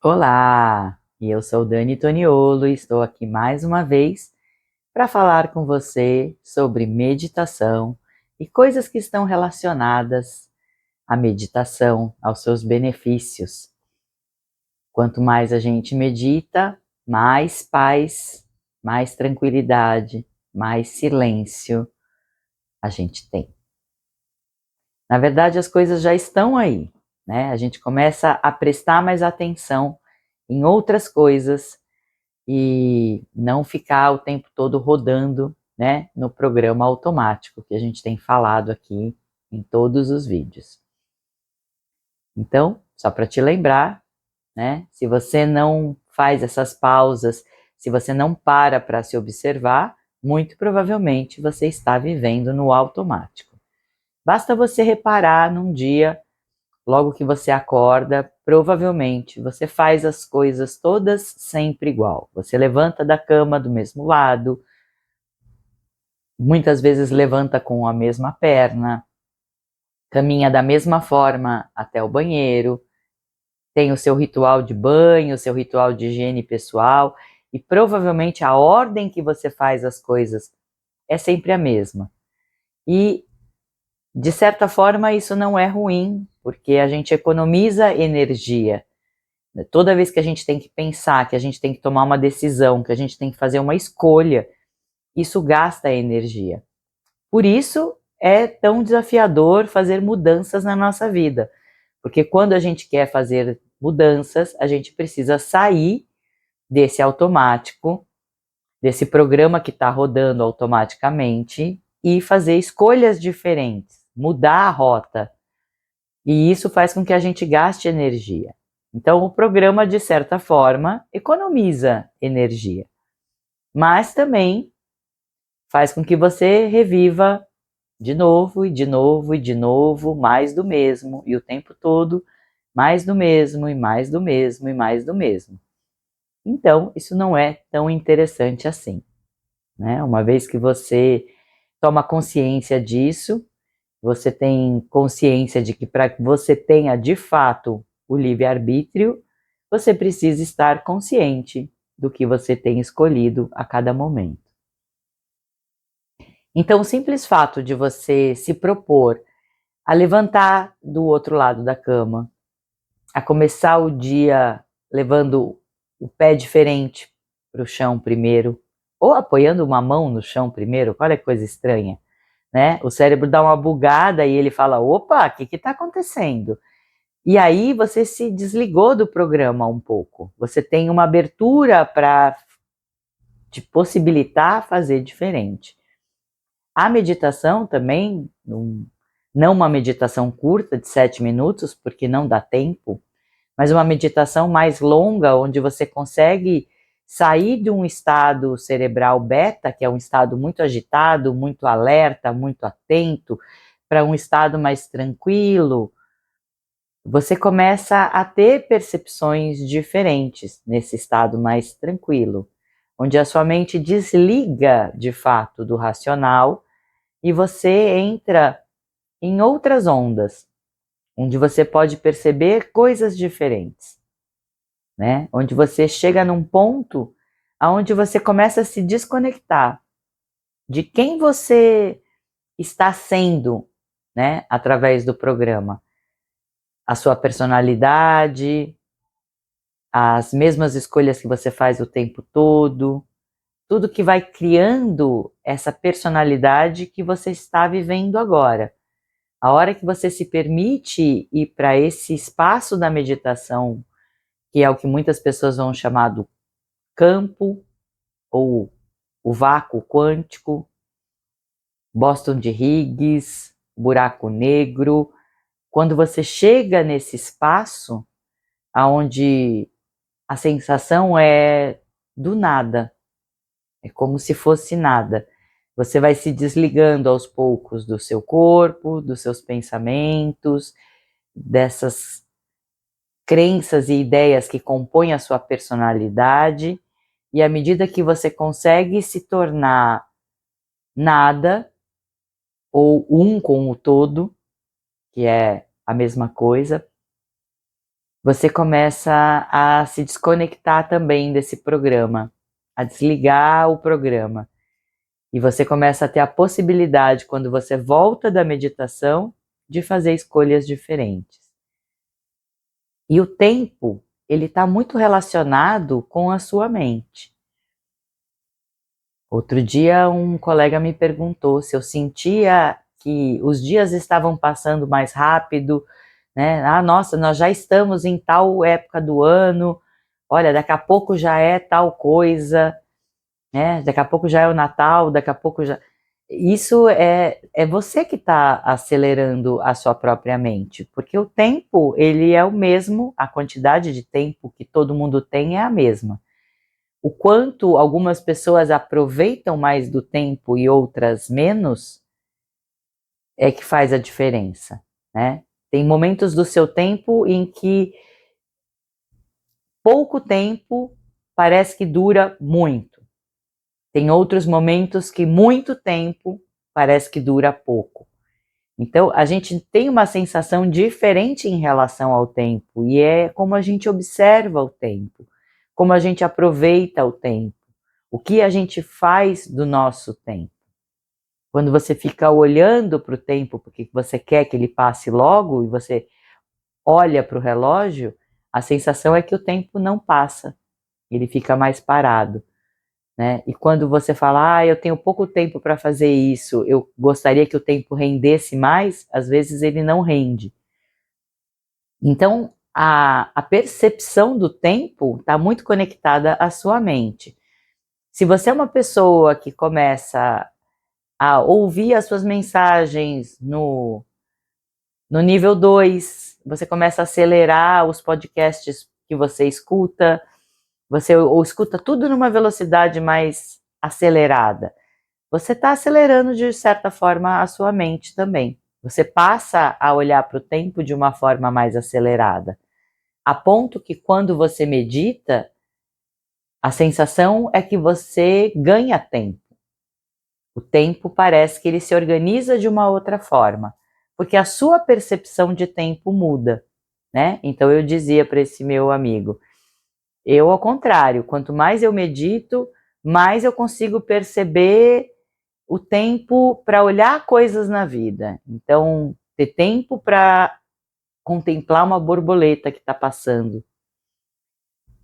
Olá, eu sou Dani Toniolo e estou aqui mais uma vez para falar com você sobre meditação e coisas que estão relacionadas à meditação, aos seus benefícios. Quanto mais a gente medita, mais paz, mais tranquilidade, mais silêncio a gente tem. Na verdade, as coisas já estão aí, né? A gente começa a prestar mais atenção em outras coisas e não ficar o tempo todo rodando, né, no programa automático que a gente tem falado aqui em todos os vídeos. Então, só para te lembrar, né, se você não faz essas pausas, se você não para se observar, muito provavelmente você está vivendo no automático. Basta você reparar num dia, logo que você acorda, provavelmente você faz as coisas todas sempre igual. Você levanta da cama do mesmo lado, muitas vezes levanta com a mesma perna, caminha da mesma forma até o banheiro, tem o seu ritual de banho, o seu ritual de higiene pessoal, e provavelmente a ordem que você faz as coisas é sempre a mesma. E, de certa forma, isso não é ruim, porque a gente economiza energia. Toda vez que a gente tem que pensar, que a gente tem que tomar uma decisão, que a gente tem que fazer uma escolha, isso gasta energia. Por isso é tão desafiador fazer mudanças na nossa vida, porque quando a gente quer fazer mudanças, a gente precisa sair desse automático, desse programa que está rodando automaticamente e fazer escolhas diferentes, mudar a rota. E isso faz com que a gente gaste energia. Então, o programa, de certa forma, economiza energia, mas também faz com que você reviva de novo e de novo e de novo, mais do mesmo, e o tempo todo, mais do mesmo e mais do mesmo e mais do mesmo. Então, isso não é tão interessante assim, né? Uma vez que você toma consciência disso, você tem consciência de que para que você tenha de fato o livre-arbítrio, você precisa estar consciente do que você tem escolhido a cada momento. Então, o simples fato de você se propor a levantar do outro lado da cama, a começar o dia levando o pé diferente para o chão primeiro, ou apoiando uma mão no chão primeiro, olha que coisa estranha, né? O cérebro dá uma bugada e ele fala, opa, o que está acontecendo? E aí você se desligou do programa um pouco, você tem uma abertura para te possibilitar fazer diferente. A meditação também, não uma meditação curta de 7 minutos, porque não dá tempo, mas uma meditação mais longa, onde você consegue sair de um estado cerebral beta, que é um estado muito agitado, muito alerta, muito atento, para um estado mais tranquilo. Você começa a ter percepções diferentes nesse estado mais tranquilo, onde a sua mente desliga de fato do racional e você entra em outras ondas, onde você pode perceber coisas diferentes, né? Onde você chega num ponto aonde você começa a se desconectar de quem você está sendo, né, através do programa. A sua personalidade, as mesmas escolhas que você faz o tempo todo, tudo que vai criando essa personalidade que você está vivendo agora. A hora que você se permite ir para esse espaço da meditação, que é o que muitas pessoas vão chamar do campo, ou o vácuo quântico, Boston de Higgs, buraco negro, quando você chega nesse espaço, aonde a sensação é do nada, é como se fosse nada. Você vai se desligando aos poucos do seu corpo, dos seus pensamentos, dessas crenças e ideias que compõem a sua personalidade, e à medida que você consegue se tornar nada, ou um com o todo, que é a mesma coisa, você começa a se desconectar também desse programa, a desligar o programa. E você começa a ter a possibilidade, quando você volta da meditação, de fazer escolhas diferentes. E o tempo, ele está muito relacionado com a sua mente. Outro dia um colega me perguntou se eu sentia que os dias estavam passando mais rápido, né? Ah, nossa, nós já estamos em tal época do ano, olha, daqui a pouco já é tal coisa, né? Daqui a pouco já é o Natal, daqui a pouco já... Isso é você que está acelerando a sua própria mente, porque o tempo, ele é o mesmo, a quantidade de tempo que todo mundo tem é a mesma. O quanto algumas pessoas aproveitam mais do tempo e outras menos é que faz a diferença, né? Tem momentos do seu tempo em que pouco tempo parece que dura muito. Tem outros momentos que muito tempo parece que dura pouco. Então, a gente tem uma sensação diferente em relação ao tempo, e é como a gente observa o tempo, como a gente aproveita o tempo, o que a gente faz do nosso tempo. Quando você fica olhando para o tempo porque você quer que ele passe logo e você olha para o relógio, a sensação é que o tempo não passa, ele fica mais parado, né? E quando você fala, eu tenho pouco tempo para fazer isso, eu gostaria que o tempo rendesse mais, às vezes ele não rende. Então, a percepção do tempo está muito conectada à sua mente. Se você é uma pessoa que começa a ouvir as suas mensagens no nível 2, você começa a acelerar os podcasts que você escuta, ou escuta tudo numa velocidade mais acelerada. Você está acelerando de certa forma a sua mente também. Você passa a olhar para o tempo de uma forma mais acelerada, a ponto que quando você medita, a sensação é que você ganha tempo. O tempo parece que ele se organiza de uma outra forma, porque a sua percepção de tempo muda, né? Então eu dizia para esse meu amigo, eu ao contrário, quanto mais eu medito, mais eu consigo perceber o tempo para olhar coisas na vida. Então, ter tempo para contemplar uma borboleta que está passando.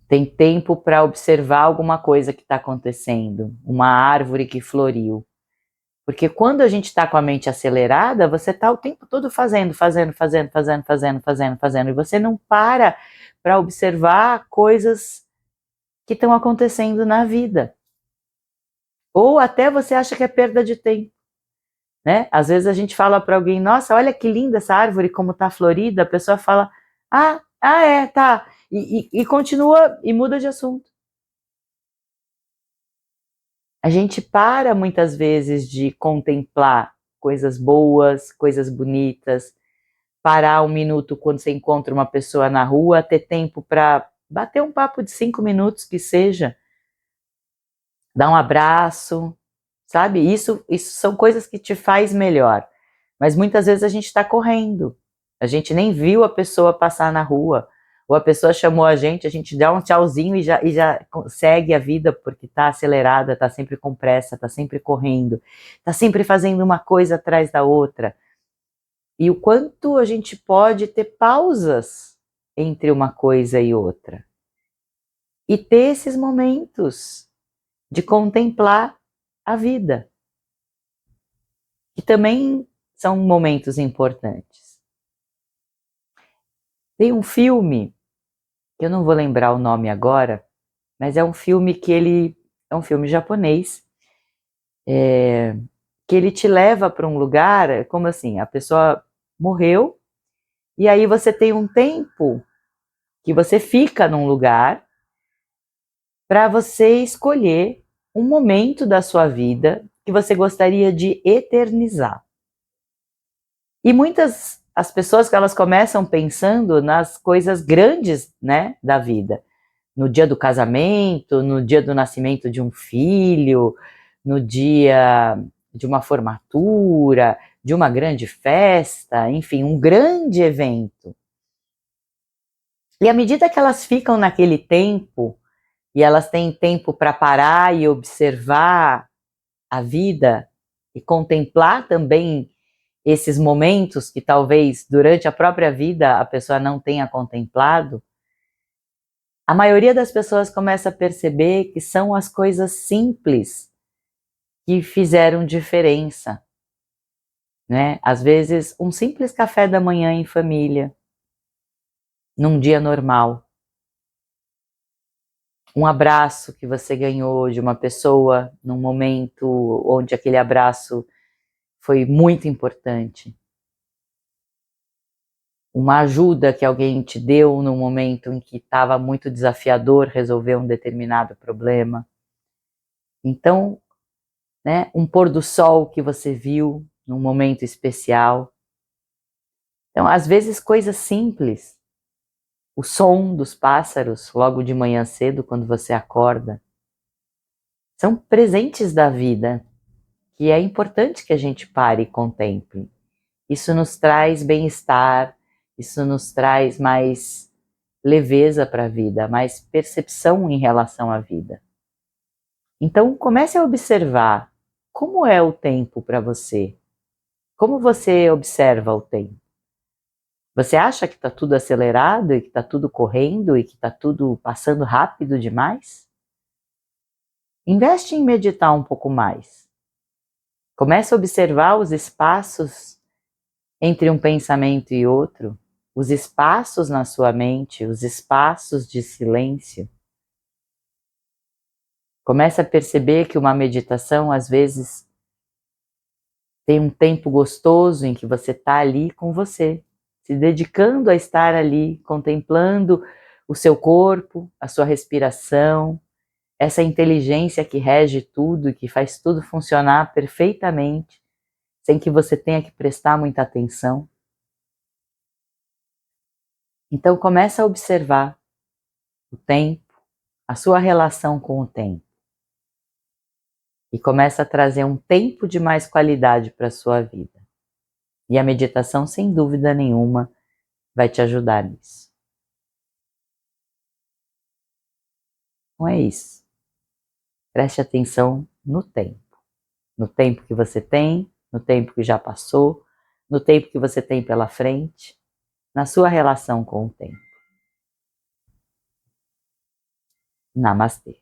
Tem tempo para observar alguma coisa que está acontecendo, uma árvore que floriu. Porque quando a gente está com a mente acelerada, você está o tempo todo fazendo, e você não para observar coisas que estão acontecendo na vida. Ou até você acha que é perda de tempo, né? Às vezes a gente fala para alguém, nossa, olha que linda essa árvore, como está florida, a pessoa fala, tá, e continua e muda de assunto. A gente para muitas vezes de contemplar coisas boas, coisas bonitas, parar um minuto quando você encontra uma pessoa na rua, ter tempo para bater um papo de 5 minutos que seja, dar um abraço, sabe? Isso são coisas que te faz melhor. Mas muitas vezes a gente está correndo, a gente nem viu a pessoa passar na rua, ou a pessoa chamou a gente dá um tchauzinho e já segue a vida porque está acelerada, está sempre com pressa, está sempre correndo, está sempre fazendo uma coisa atrás da outra. E o quanto a gente pode ter pausas entre uma coisa e outra. E ter esses momentos de contemplar a vida, que também são momentos importantes. Tem um filme, que eu não vou lembrar o nome agora, mas é um filme que ele é um filme japonês, que ele te leva para um lugar, como assim, a pessoa morreu, e aí você tem um tempo que você fica num lugar para você escolher um momento da sua vida que você gostaria de eternizar. E muitas as pessoas que elas começam pensando nas coisas grandes, né, da vida. No dia do casamento, no dia do nascimento de um filho, no dia de uma formatura, de uma grande festa, enfim, um grande evento. E à medida que elas ficam naquele tempo, e elas têm tempo para parar e observar a vida, e contemplar também esses momentos que talvez durante a própria vida a pessoa não tenha contemplado, a maioria das pessoas começa a perceber que são as coisas simples que fizeram diferença, né? Às vezes, um simples café da manhã em família, num dia normal. Um abraço que você ganhou de uma pessoa num momento onde aquele abraço foi muito importante. Uma ajuda que alguém te deu num momento em que estava muito desafiador resolver um determinado problema. Então, né, um pôr do sol que você viu num momento especial. Então, às vezes, coisas simples. O som dos pássaros logo de manhã cedo, quando você acorda, são presentes da vida que é importante que a gente pare e contemple. Isso nos traz bem-estar, isso nos traz mais leveza para a vida, mais percepção em relação à vida. Então, comece a observar como é o tempo para você. Como você observa o tempo? Você acha que está tudo acelerado e que está tudo correndo e que está tudo passando rápido demais? Investe em meditar um pouco mais. Comece a observar os espaços entre um pensamento e outro, os espaços na sua mente, os espaços de silêncio. Comece a perceber que uma meditação, às vezes, tem um tempo gostoso em que você está ali com você, se dedicando a estar ali, contemplando o seu corpo, a sua respiração, essa inteligência que rege tudo e que faz tudo funcionar perfeitamente, sem que você tenha que prestar muita atenção. Então comece a observar o tempo, a sua relação com o tempo. E comece a trazer um tempo de mais qualidade para a sua vida. E a meditação, sem dúvida nenhuma, vai te ajudar nisso. Então é isso. Preste atenção no tempo. No tempo que você tem, no tempo que já passou, no tempo que você tem pela frente, na sua relação com o tempo. Namastê.